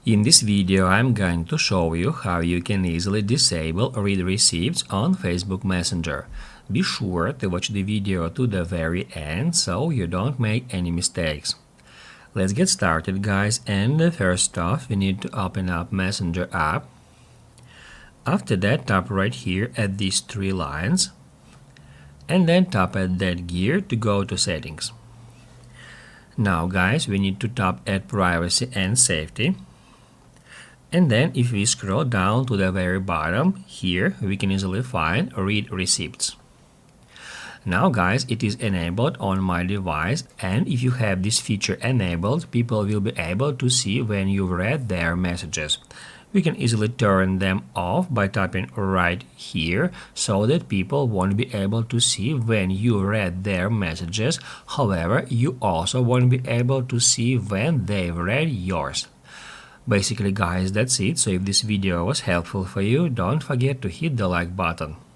In this video, I'm going to show you how you can easily disable read receipts on Facebook Messenger. Be sure to watch the video to the very end so you don't make any mistakes. Let's get started, guys, and first off we need to open up Messenger app. After that, tap right here at these three lines and then tap at that gear to go to settings. Now guys, we need to tap at privacy and safety. And then if we scroll down to the very bottom, here we can easily find read receipts. Now guys, it is enabled on my device, and if you have this feature enabled, people will be able to see when you read their messages. We can easily turn them off by tapping right here so that people won't be able to see when you read their messages. However, you also won't be able to see when they've read yours. Basically guys, that's it. So if this video was helpful for you, don't forget to hit the like button.